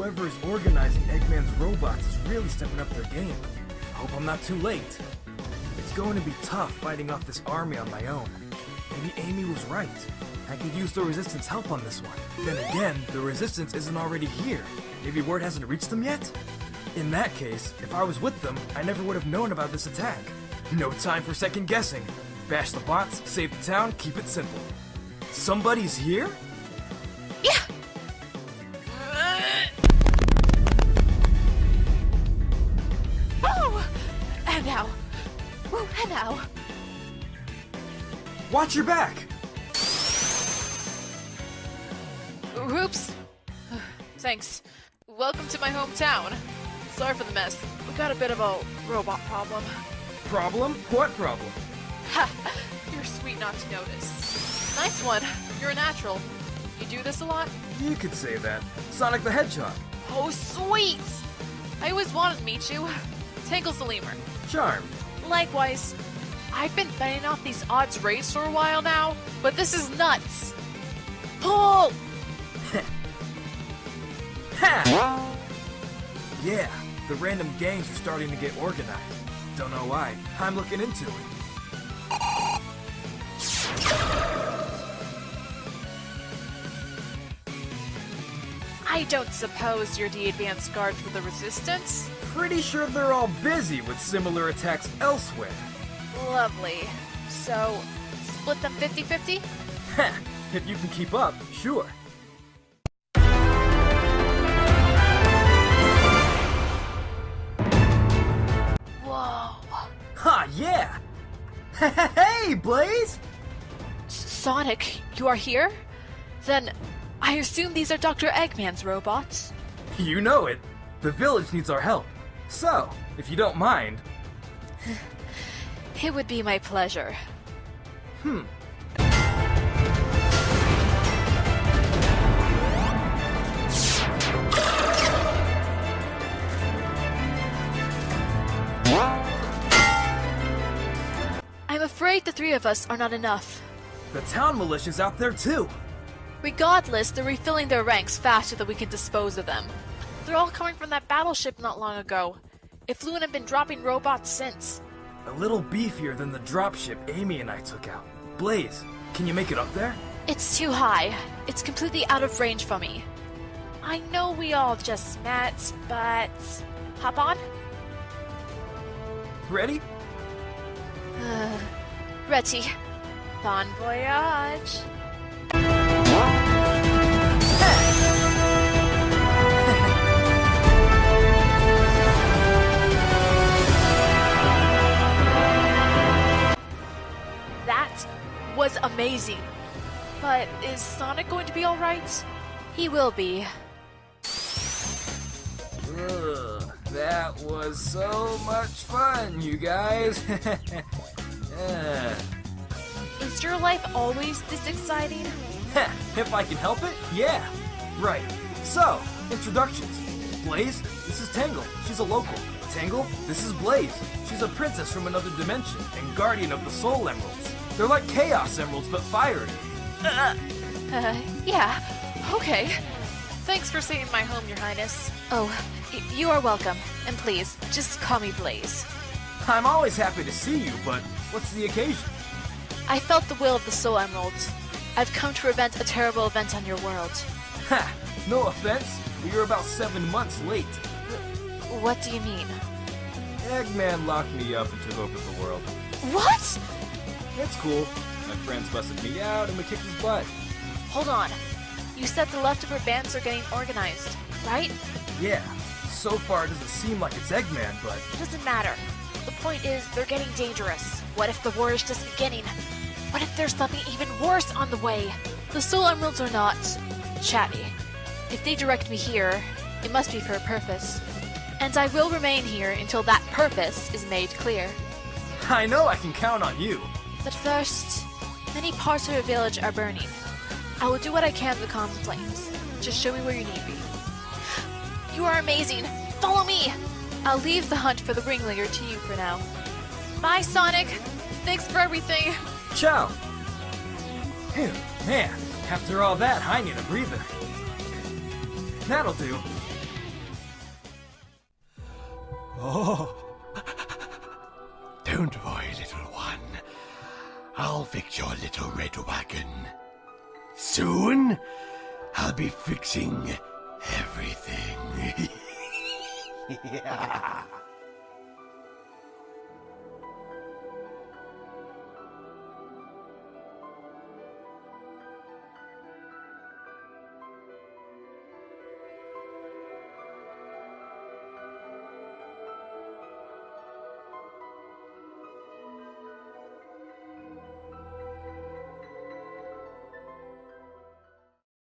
Whoever is organizing Eggman's robots is really stepping up their game. Hope I'm not too late. It's going to be tough fighting off this army on my own. Maybe Amy was right. I could use the Resistance help on this one. Then again, the Resistance isn't already here. Maybe word hasn't reached them yet? In that case, if I was with them, I never would have known about this attack. No time for second guessing. Bash the bots, save the town, keep it simple. Somebody's here? Yeah! Oh! And now. Woo, and now. Watch your back! Oops. Thanks. Welcome to my hometown. Sorry for the mess. We got a bit of a robot problem. Problem? What problem? Ha! You're sweet not to notice. Nice one. You're a natural. You do this a lot? You could say that. Sonic the Hedgehog. Oh, sweet! I always wanted to meet you. Tangle's the lemur. Charm. Likewise. I've been fighting off these odds raids for a while now, but this is nuts. Pull! Ha! Yeah, the random gangs are starting to get organized. Don't know why. I'm looking into it. I don't suppose you're the advanced guard for the Resistance? Pretty sure they're all busy with similar attacks elsewhere. Lovely. So, split them 50-50? Ha! If you can keep up, sure. Whoa. Ha, yeah! Hey, Blaze! Sonic, you are here? Then, I assume these are Dr. Eggman's robots? You know it. The village needs our help. So, if you don't mind... It would be my pleasure. I'm afraid the three of us are not enough. The town militia's out there too. Regardless, they're refilling their ranks faster than we can dispose of them. They're all coming from that battleship not long ago. It flew and have been dropping robots since. A little beefier than the dropship Amy and I took out. Blaze, can you make it up there? It's too high. It's completely out of range for me. I know we all just met, but... Hop on? Ready? Ready. Bon voyage. That was amazing. But is Sonic going to be alright? He will be. Ugh, that was so much fun, you guys. Is your life always this exciting? If I can help it, yeah. Right. So, introductions. Blaze, this is Tangle. She's a local. Tangle, this is Blaze. She's a princess from another dimension and guardian of the Soul Emeralds. They're like Chaos Emeralds, but fiery. Yeah. Okay. Thanks for saving my home, Your Highness. Oh, you are welcome. And please, just call me Blaze. I'm always happy to see you, but what's the occasion? I felt the will of the Soul Emeralds. I've come to prevent a terrible event on your world. Ha! No offense, but you're about 7 months late. What do you mean? Eggman locked me up and took over the world. What? It's cool. My friends busted me out and we kicked his butt. Hold on. You said the leftover bands are getting organized, right? Yeah. So far it doesn't seem like it's Eggman, but... Doesn't matter. The point is, they're getting dangerous. What if the war is just beginning? What if there's something even worse on the way? The Soul Emeralds are not chatty. If they direct me here, it must be for a purpose. And I will remain here until that purpose is made clear. I know I can count on you. But first, many parts of the village are burning. I will do what I can to calm the flames. Just show me where you need me. You are amazing! Follow me! I'll leave the hunt for the ringleader to you for now. Bye, Sonic! Thanks for everything! Ciao! Phew, man, after all that, I need a breather. That'll do. Oh. Don't worry, little one. I'll fix your little red wagon. Soon, I'll be fixing everything. Yeah.